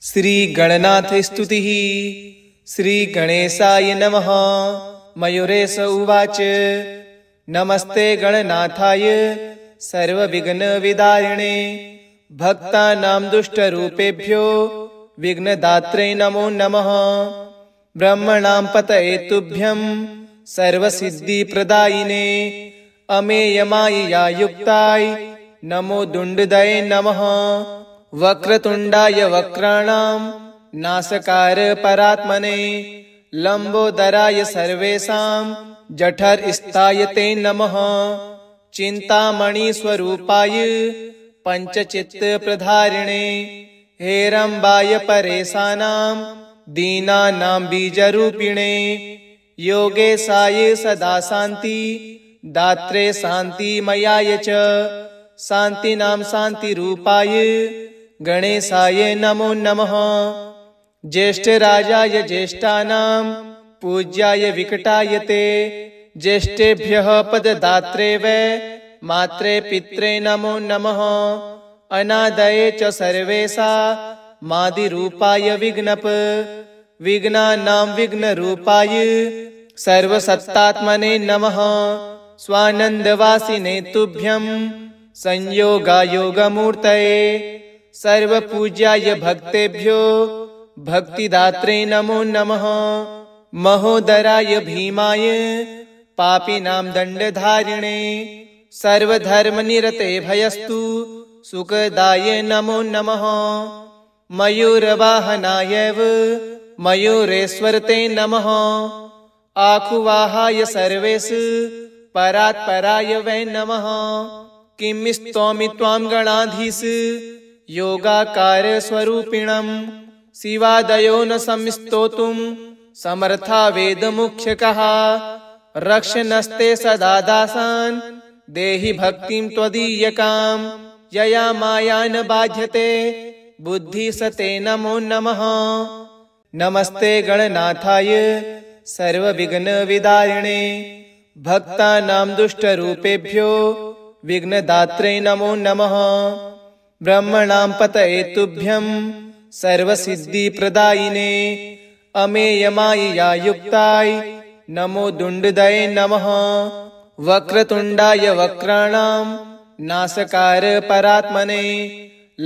श्री गणनाथ स्तुतिः। श्री गणेशाय नमः। मयूरेश उवाच नमस्ते गणनाथाय सर्वविघ्नविदारिणे भक्तानां दुष्टरूपेभ्यो विघ्नदात्रे नमो नमः। ब्रह्मणां पतये तुभ्यं सर्वसिद्धिप्रदायिने अमेयमायया युक्ताय नमो दुण्डदये नमः। वक्रतुण्डाय वक्राणां नासकार परात्मने लंबोदराय सर्वेषां जठरस्थाय ते नमः। चिन्तामणिस्वरूपाय पंचचित्तप्रधारिणे हेरम्बाय परेशानां दीनानां बीजरूपिणे योगेशाय सदा शान्ति दात्रे शान्तिमयाय च शान्तिनां शान्तिरूपाय गणेशाय नमो नमः। ज्येष्ठराजाय ज्येष्ठानां पूज्याय विकटाय ते ज्येष्ठेभ्यः पददात्रे वै मात्रे पित्रे नमो नमः। अनादये च सर्वेषा मादिरूपाय विघ्नप विघ्नानां विघ्नरूपाय सर्वसत्तात्मने नमः। स्वानन्दवासिने तुभ्यं संयोगायोगमूर्तये सर्वपूज्याय भक्तेभ्यो भक्तिदात्रे नमो नमः। महोदराय भीमाय पापिनां दण्डधारिणे सर्वधर्मनिरते भयस्तु सुखदाय नमो नमः। मयूरवाहनायैव मयूरेश्वर ते नमः। आखुवाहाय सर्वेश परात्पराय वै नमः। किं स्तौमि त्वां गणाधीश योगाकार स्वरूपिणं शिवादयो न संस्तोतुं समर्था वेदमुख्यकः। रक्षनस्ते सदा दासान् देहि भक्तिं त्वदीयकां यया माया न बाध्यते बुद्धिसते नमो नमः। नमस्ते गणनाथाय सर्वविघ्नविदारिणे भक्तानां दुष्टरूपेभ्यो विघ्नदात्रे नमो नमः। ब्रह्मणां पतये तुभ्यं सर्वसिद्धिप्रदायिने अमेयमायया युक्ताय नमो दुण्डदये नमः। वक्रतुण्डाय वक्राणां नासकार परात्मने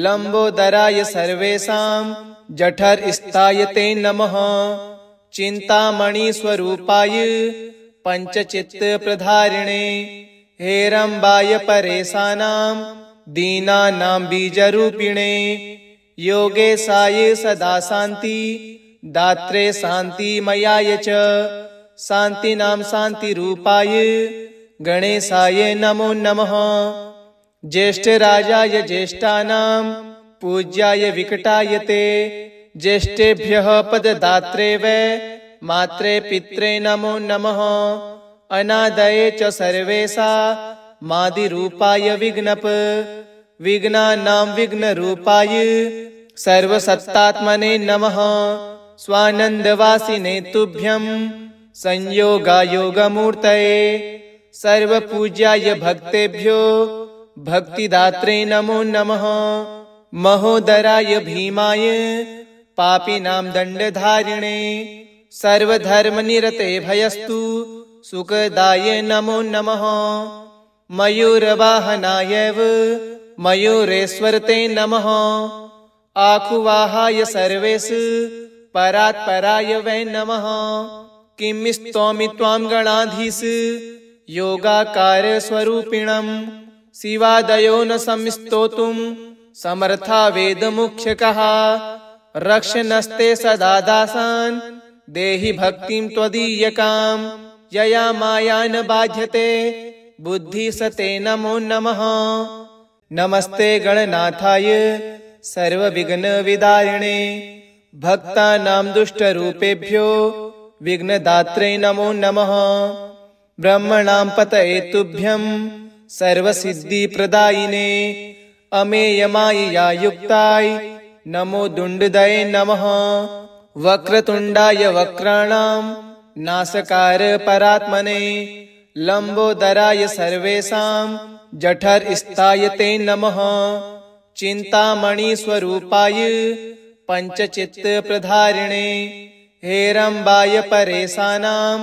लंबोदराय सर्वेषां जठरस्थाय ते नमः। चिन्तामणिस्वरूपाय पंचचित्तप्रधारिणे हेरम्बाय परेशानां दीनानां बीजरूपिणे योगेशाय सदा शान्ति दात्रे शान्तिमयाय च शान्तिनां शान्तिरूपाय गणेशाय नमो नमः। ज्येष्ठराजाय ज्येष्ठानां पूज्याय विकटाय ते ज्येष्ठेभ्यः पददात्रे वै मात्रे पित्रे नमो नमः। अनादये च सर्वेषा मादिरूपाय विघ्नप विघ्नानां विघ्नरूपाय सर्वसत्तात्मने नमः। स्वानन्दवासिने तुभ्यं संयोगायोगमूर्तये सर्वपूज्याय भक्तेभ्यो भक्तिदात्रे नमो नमः। महोदराय भीमाय पापिनां दण्डधारिणे सर्वधर्मनिरते भयस्तु सुखदाय नमो नमः। मयूरवाहनायैव मयूरेश्वर ते नमः। आखुवाहाय सर्वेश परात्पराय वै नमः। किं स्तौमि त्वां गणाधीश योगाकार स्वरूपिणं शिवादयो न संस्तोतुं समर्था वेदमुख्यकः। रक्षनस्ते सदा दासान् देहि भक्तिं त्वदीयकां यया माया न बाध्यते बुद्धिसते नमो नमः। नमस्ते गणनाथाय सर्वविघ्नविदारिणे भक्तानां दुष्टरूपेभ्यो विघ्नदात्रे नमो नमः। ब्रह्मणां पतये तुभ्यं सर्वसिद्धिप्रदायिने अमेयमायया युक्ताय नमो दुण्डदये नमः। वक्रतुण्डाय वक्राणां नासकार परात्मने लंबोदराय सर्वेषां जठरस्थाय ते नमः। चिन्तामणिस्वरूपाय पंचचित्तप्रधारिणे हेरम्बाय परेशानां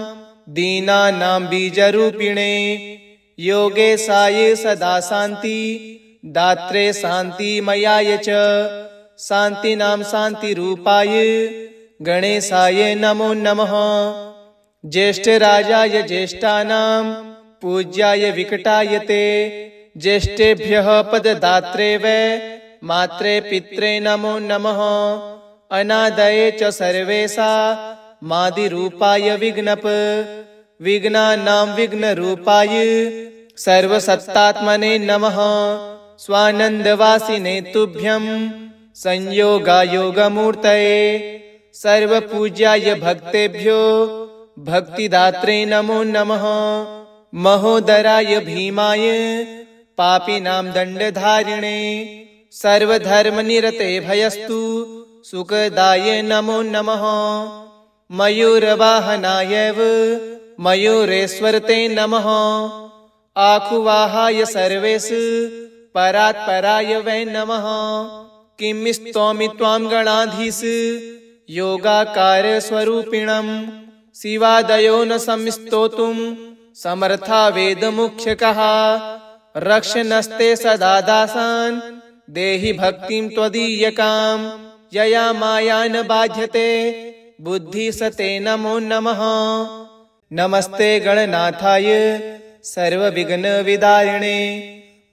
दीनानां बीजरूपिणे योगेशाय सदा शान्ति दात्रे शान्तिमयाय च शान्तिनां शान्तिरूपाय गणेशाय नमो नमः। ज्येष्ठराजाय ज्येष्ठानां पूज्याय विकटाय ते ज्येष्ठेभ्यः पददात्रे वै मात्रे पित्रे नमो नमः। अनादये च सर्वेशा मादिरूपाय विघ्नप विघ्नानां विघ्नरूपाय सर्वसत्तात्मने नमः। स्वानन्दवासिने तुभ्यं संयोगायोगमूर्तये सर्वपूज्याय भक्तेभ्यो भक्तिदात्रे नमो नमः। महोदराय भीमाय पापिनां दण्डधारिणे सर्वधर्मनिरते भयस्तु सुखदाय नमो नमः। मयूरवाहनायैव मयूरेश्वर ते नमः। आखुवाहाय सर्वेश परात्पराय वै नमः। किं स्तौमि त्वां गणाधीश योगाकार स्वरूपिणं शिवादयो न संस्तोतुं समर्था वेदमुख्यकः। रक्षनस्ते सदा दासान् देहि भक्तिं त्वदीयकां यया माया न बाध्यते बुद्धिसते नमो नमः। नमस्ते गणनाथाय सर्वविघ्नविदारिणे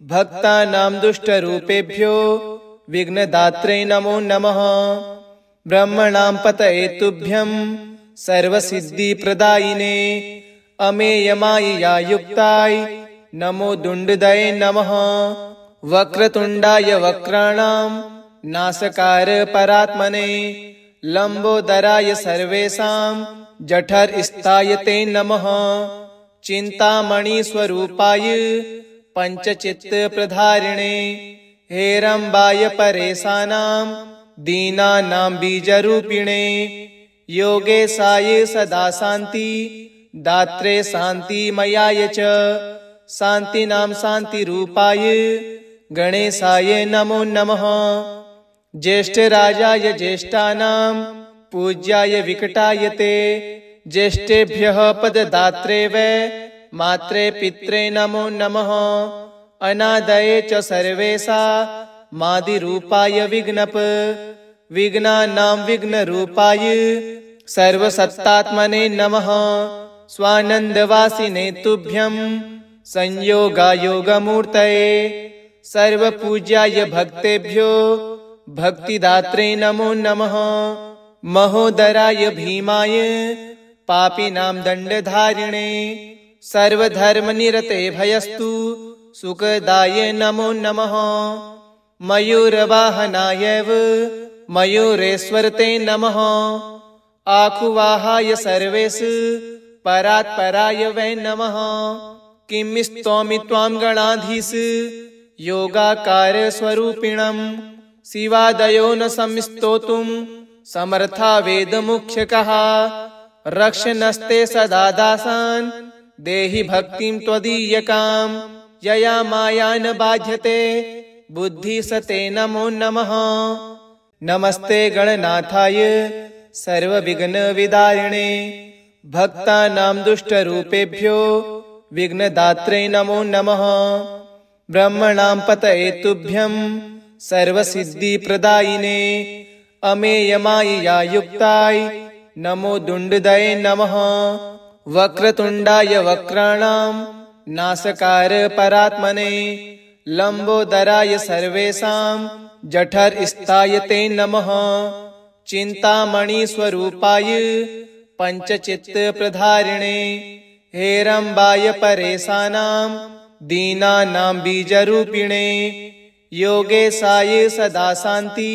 भक्तानां दुष्टरूपेभ्यो विघ्नदात्रे नमो नमः। ब्रह्मणां पतये तुभ्यं सर्वसिद्धिप्रदायिने अमेयमायया युक्ताय नमो दुण्डदये नमः। वक्रतुण्डाय वक्राणां नासकार परात्मने लंबोदराय सर्वेषां जठरस्थाय ते नमः। चिन्तामणि स्वरूपाय पंचचित्तप्रधारिणे हेरम्बाय परेशानां दीनानां बीजरूपिणे योगेशाय सदा शान्ति दात्रे शान्तिमयाय च शान्तिनां शान्तिरूपाय गणेशाय नमो नमः। ज्येष्ठराजाय ज्येष्ठानां पूज्याय विकटाय ते ज्येष्ठेभ्यः पददात्रे वै मात्रे पित्रे नमो नमः। अनादये च सर्वेशा मादिरूपाय विघ्नप विघ्नानां विघ्नरूपाय सर्वसत्तात्मने नमः। स्वानन्दवासिने तुभ्यं संयोगायोगमूर्तये सर्वपूज्याय भक्तेभ्यो भक्तिदात्रे नमो नमः। महोदराय भीमाय पापिनां दण्डधारिणे सर्वधर्मनिरते भयस्तु सुखदाय नमो नमः। मयूरवाहनायैव मयूरेश्वर ते नमः। आखुवाहाय सर्वेश परात्पराय वै नमः। किं स्तौमि त्वां गणाधीश योगाकार स्वरूपिणं शिवादयो न संस्तोतुं समर्था वेदमुख्यकः। रक्षनस्ते सदा दासान् देहि भक्तिं त्वदीयकां यया माया न बाध्यते बुद्धिसते नमो नमः। नमस्ते गणनाथाय सर्वविघ्नविदारिणे भक्तानां दुष्टरूपेभ्यो विघ्नदात्रे नमो नमः। ब्रह्मणां पतये तुभ्यं सर्वसिद्धिप्रदायिने अमेयमायया युक्ताय नमो दुण्डदये नमः। वक्रतुण्डाय वक्राणां नासकार परात्मने लंबोदराय सर्वेषां जठरस्थाय ते नमः। चिन्तामणि स्वरूपाय पंचचित्तप्रधारिणे हेरम्बाय परेशानां दीनानां बीजरूपिणे योगेशाय सदा शान्ति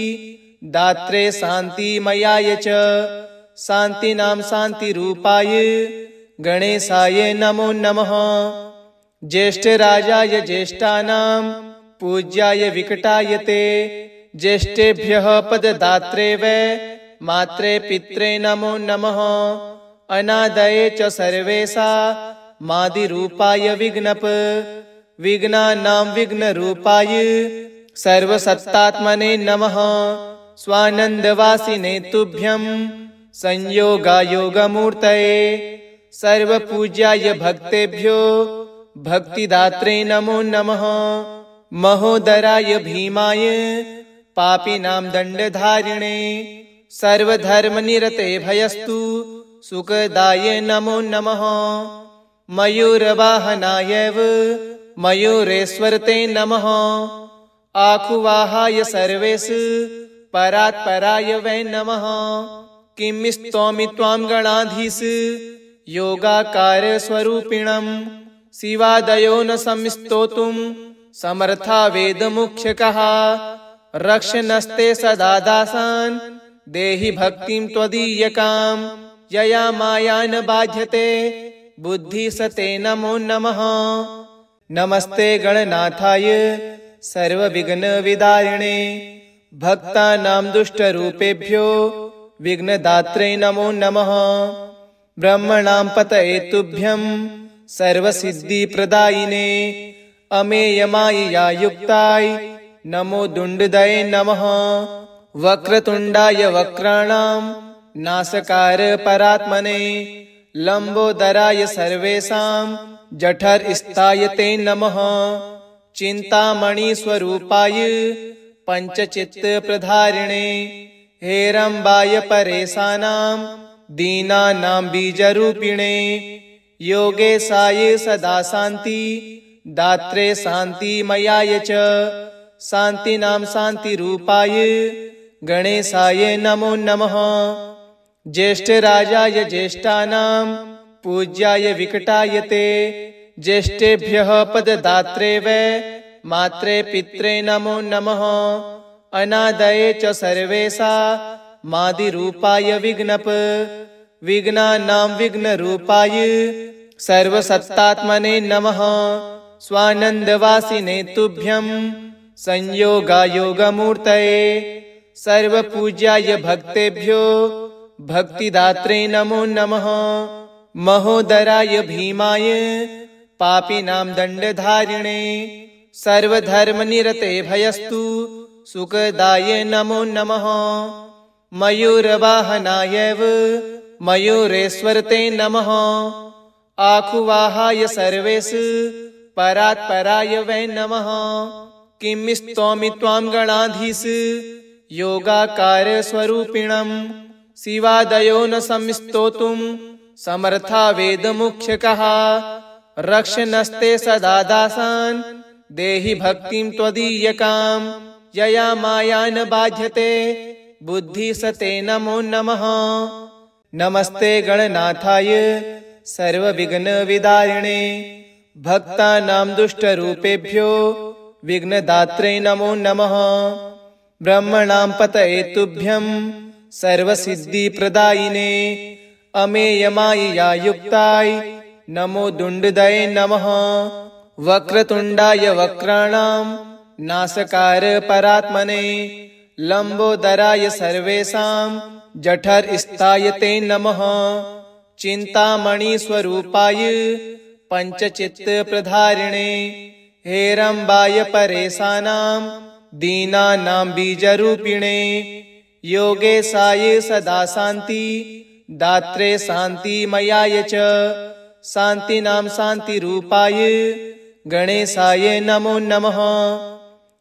दात्रे शान्तिमयाय च शान्तिनां शान्तिरूपाय गणेशाय नमो नमः। ज्येष्ठराजाय ज्येष्ठानां पूज्याय विकटाय ते ज्येष्ठेभ्यः पददात्रे वै मात्रे पित्रे नमो नमः। अनादये च सर्वेशा मादिरूपाय विघ्नप विघ्नानां विघ्नरूपाय सर्वसत्तात्मने नमः। स्वानन्दवासिने तुभ्यं संयोगायोगमूर्तये सर्वपूज्याय भक्तेभ्यो भक्तिदात्रे नमो नमः। महोदराय भीमाय पापिनां दण्डधारिणे सर्वधर्मनिरते भयस्तु सुखदाय नमो नमः। मयूरवाहनायैव मयूरेश्वरते नमः। आखुवाहाय सर्वेश परात्पराय वै नमः। किं स्तौमि त्वां गणाधीश योगाकार स्वरूपिणं शिवादयो न संस्तोतुं समर्था वेदमुख्यकः। रक्षनस्ते सदा दासान् देहि भक्तिं त्वदीयकां यया माया न बाध्यते बुद्धिसते नमो नमः। नमस्ते गणनाथाय सर्वविघ्नविदारिणे भक्तानां दुष्टरूपेभ्यो विघ्नदात्रे नमो नमः। ब्रह्मणां पतये तुभ्यं सर्वसिद्धिप्रदायिने अमेयमायया युक्ताय नमो दुण्डदये नमः। वक्रतुण्डाय वक्राणां नासकार परात्मने लंबोदराय सर्वेषां जठरस्थाय ते नमः। चिन्तामणिस्वरूपाय पंचचित्तप्रधारिणे हेरम्बाय परेशानां दीनानां बीजरूपिणे योगेशाय सदा शान्ति दात्रे शान्तिमयाय च शान्तिनां शान्तिरूपाय गणेशाय नमो नमः। ज्येष्ठराजाय ज्येष्ठानां पूज्याय विकटाय ते ज्येष्ठेभ्यः पददात्रे वै मात्रे पित्रे नमो नमः। अनादये च सर्वेषा मादिरूपाय विघ्नप विघ्नानां विघ्नरूपाय सर्वसत्तात्मने नमः। स्वानन्दवासिने तुभ्यं संयोगायोगमूर्तये सर्वपूज्याय भक्तेभ्यो भक्तिदात्रे नमो नमः। महोदराय भीमाय पापिनां दण्डधारिणे सर्वधर्मनिरते भयस्तु सुखदाय नमो नमः। मयूरवाहनायैव मयूरेश्वरते नमः। आखुवाहाय सर्वेश परात्पराय वै नमः। किं स्तौमि त्वां गणाधीश योगाकार स्वरूपिणं शिवादयो न संस्तोतुं समर्था वेदमुख्यकः। रक्षनस्ते सदा दासान् देहि भक्तिं त्वदीयकां यया माया न बाध्यते बुद्धिसते नमो नमः। नमस्ते गणनाथाय सर्वविघ्नविदारिणे भक्तानां दुष्टरूपेभ्यो विघ्नदात्रे नमो नमः। ब्रह्मणां पतये तुभ्यं सर्वसिद्धिप्रदायिने अमेयमायया युक्ताय नमो दुण्डदये नमः। वक्रतुण्डाय वक्राणां नासकार परात्मने लंबोदराय सर्वेषां जठरस्थाय ते नमः। चिन्तामणिस्वरूपाय पंचचित्तप्रधारिणे हेरम्बाय परेशानां दीनानां बीजरूपिणे योगेशाय सदा शान्ति दात्रे शान्तिमयाय च शान्तिनां शान्तिरूपाय गणेशाय नमो नमः।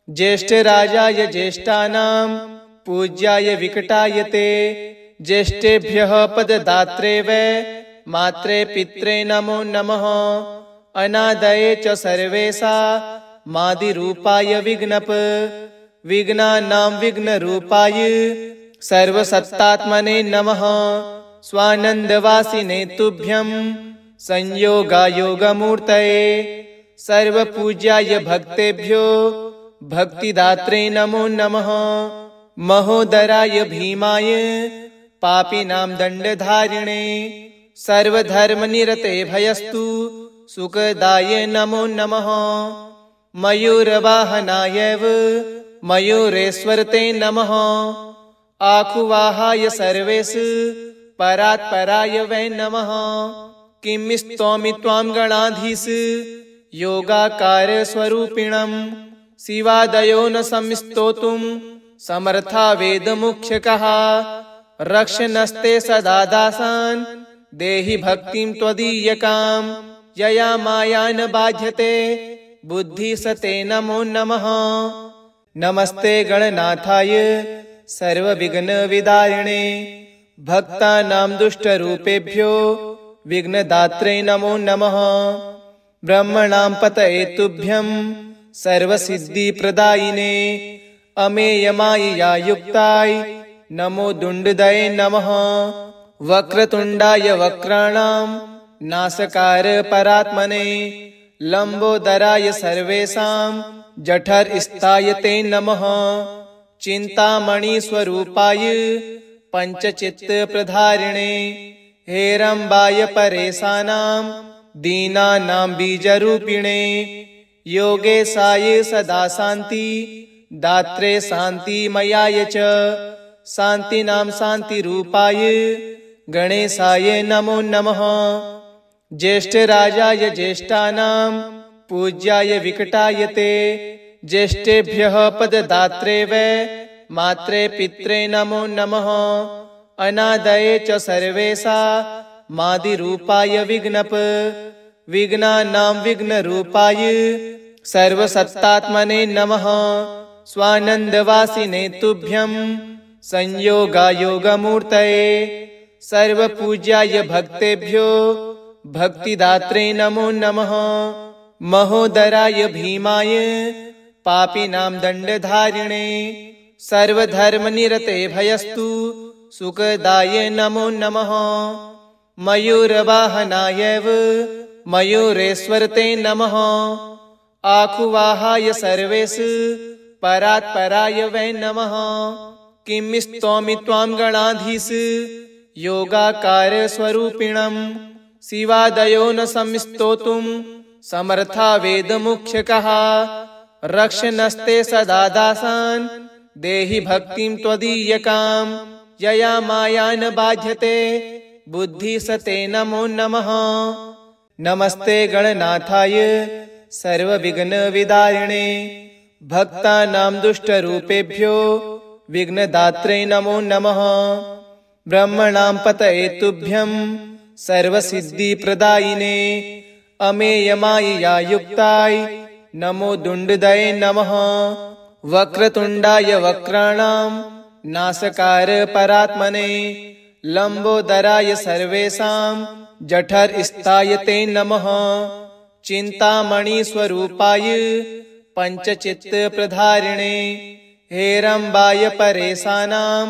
ज्येष्ठराजाय ज्येष्ठानां पूज्याय विकटाय ते ज्येष्ठेभ्यः पददात्रे वै मात्रे पित्रे नमो नमः। अनादये च सर्वेषा मादिरूपाय विघ्नप विघ्नानां विघ्नरूपाय सर्वसत्तात्मने नमः। स्वानन्दवासिने तुभ्यं संयोगायोगमूर्तये सर्वपूज्याय भक्तेभ्यो भक्तिदात्रे नमो नमः। महोदराय भीमाय पापिनां दण्डधारिणे सर्वधर्मनिरते भयस्तु सुखदाय नमो नमः। मयूरवाहनायैव मयूरेश्वरते नमः। आखुवाहाय सर्वेश परात्पराय वै नमः। किं स्तौमि त्वां गणाधीश योगाकार स्वरूपिणं शिवादयो न संस्तोतुं समर्था वेदमुख्यकः रक्षनस्ते सदा दासान् देहि भक्तिं त्वदीयकां यया माया न बाध्यते बुद्धिसते नमो नमः। नमस्ते गणनाथाय सर्वविघ्नविदारिणे भक्तानां दुष्टरूपेभ्यो विघ्नदात्रे नमो नमः। ब्रह्मणां पतये तुभ्यं सर्वसिद्धिप्रदायिने अमेयमायया युक्ताय नमो दुण्डदये नमः। वक्रतुण्डाय वक्राणां नासकार परात्मने लंबोदराय सर्वेषां जठरस्थाय ते नमः। चिन्तामणि स्वरूपाय पंचचित्तप्रधारिणे हेरम्बाय परेशानां दीनानां बीजरूपिणे योगेशाय सदा शान्ति दात्रे शान्तिमयाय च शान्तिनां शान्तिरूपाय गणेशाय नमो नमः। ज्येष्ठराजाय ज्येष्ठानां पूज्याय विकटाय ते ज्येष्ठेभ्यः पददात्रे वै मात्रे पित्रे नमो नमः। अनादये च सर्वेषा मादिरूपाय विघ्नप विघ्नानां विघ्नरूपाय सर्वसत्तात्मने नमः। स्वानन्दवासिने तुभ्यं संयोगायोगमूर्तये सर्वपूज्याय भक्तेभ्यो भक्तिदात्रे नमो नमः। महोदराय भीमाय पापिनां दण्डधारिणे सर्वधर्मनिरते भयस्तु सुखदाय नमो नमः। मयूरवाहनायैव मयूरेश्वर ते नमः। आखुवाहाय सर्वेश परात्पराय वै नमः। किं स्तौमि त्वां गणाधीश योगाकार स्वरूपिणं शिवादयो न संस्तोतुं समर्था वेदमुख्यकः रक्षनस्ते सदा दासान् देहि भक्तिं त्वदीयकां यया माया न बाध्यते बुद्धिसते नमो नमः। नमस्ते गणनाथाय सर्वविघ्नविदारिणे भक्तानां दुष्टरूपेभ्यो विघ्नदात्रे नमो नमः। ब्रह्मणां पतये तुभ्यं सर्वसिद्धिप्रदायिने अमेयमायया युक्ताय नमो दुण्डदये नमः। वक्रतुण्डाय वक्राणां नासकार परात्मने लंबोदराय सर्वेषां जठरस्थाय ते नमः। चिन्तामणि स्वरूपाय पंचचित्तप्रधारिणे हेरम्बाय परेशानां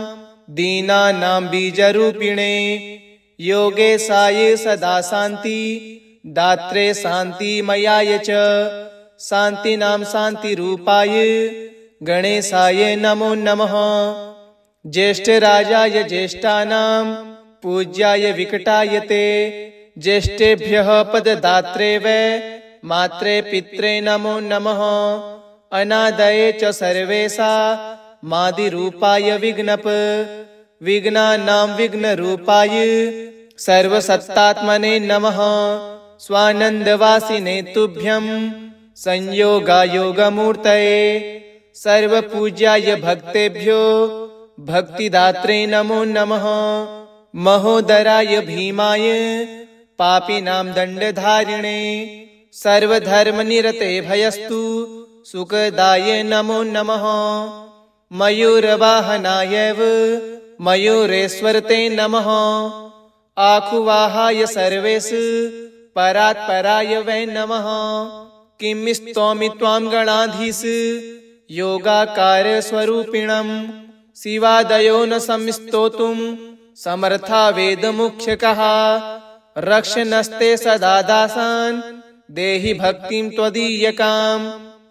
दीनानां बीजरूपिणे योगेशाय सदा शान्ति दात्रे शान्तिमयाय च शान्तिनां शान्तिरूपाय गणेशाय नमो नमः। ज्येष्ठराजाय ज्येष्ठानां पूज्याय विकटाय ते ज्येष्ठेभ्यः पददात्रे वै मात्रे पित्रे नमो नमः। अनादये च सर्वेषा मादिरूपाय विघ्नप विघ्नानां विघ्नरूपाय सर्वसत्तात्मने नमः। स्वानन्दवासिने तुभ्यं संयोगायोगमूर्तये सर्वपूज्याय भक्तेभ्यो भक्तिदात्रे नमो नमः। महोदराय भीमाय पापिनां दण्डधारिणे सर्वधर्मनिरते भयस्तु सुखदाय नमो नमः। मयूरवाहनायैव मयूरेश्वर ते नमः। आखुवाहाय सर्वेश परात्पराय वै नमः। किं स्तौमि त्वां गणाधीश योगाकार स्वरूपिणं शिवादयो न संस्तोतुं समर्था वेदमुख्यकः रक्षनस्ते सदा दासान् देहि भक्तिं त्वदीयकां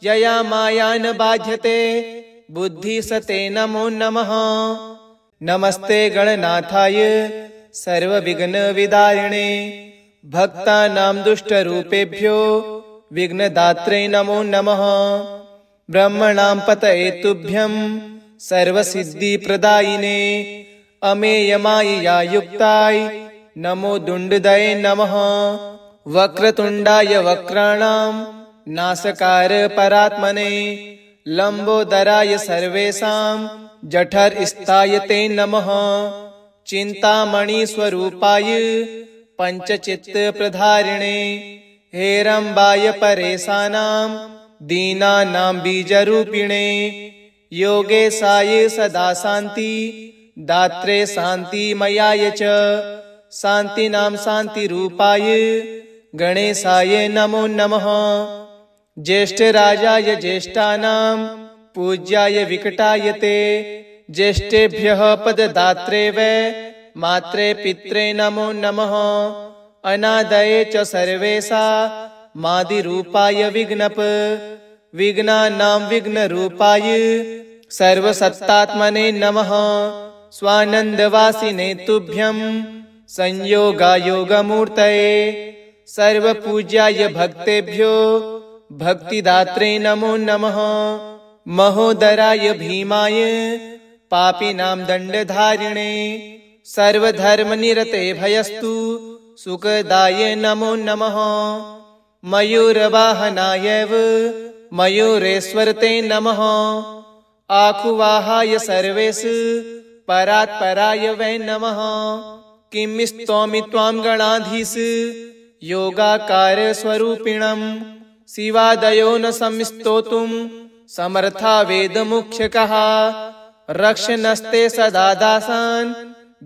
यया माया न बाध्यते बुद्धिसते नमो नमः। नमस्ते गणनाथाय सर्वविघ्नविदारिणे भक्तानां दुष्टरूपेभ्यो विघ्नदात्रे नमो नमः। ब्रह्मणां पतये तुभ्यं सर्वसिद्धिप्रदायिने अमेयमायया युक्ताय नमो दुण्डदये नमः। वक्रतुण्डाय वक्राणां नासकार परात्मने लंबोदराय सर्वेषां जठर स्थायते नमः चिंतामणि स्वरूपाय पंचचित्त प्रधारिणे हेरंबाय परेशानां दीनानां बीजरूपिणे योगेशाय सदा शांति दात्रे शांतिमयाय च शांतिनां शांतिरूपाय गणेशाय नमो नमः ज्येष्ठराजाय ज्येष्ठानां पूज्याय विकटाय ते ज्येष्ठेभ्यः पददात्रे वै मात्रे पित्रे नमो नमः अनादये च सर्वेषा मादिरूपाय विघ्नप विघ्नानां विघ्नरूपाय सर्वसत्तात्मने नमः स्वानन्दवासिने तुभ्यं संयोगायोगमूर्तये सर्वपूज्याय भक्तेभ्यो भक्तिदात्रे नमो नमः महोदराय भीमाय पापिनां दण्डधारिणे सर्वधर्मनिरते भयस्तु सुखदाय नमो नमः मयूरवाहनाय मयूरेश्वरते नमः आखुवाहाय सर्वेश परात्पराय वै नमः किं स्तौमि त्वां गणाधीश योगाकार स्वरूपिणं शिवादयो न संस्तोतुं समर्था वेदमुख्यकः रक्षनस्ते सदा दासान्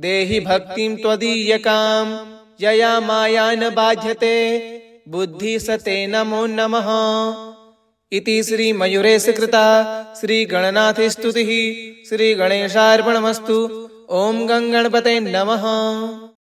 देहि भक्तिं त्वदीयकां यया माया न बाध्यते बुद्धि सते नमो नमः इति श्री मयूरेश कृता श्री गणनाथ स्तुतिः श्री गणेशार्पणमस्तु। ओम गंगणपते नमः।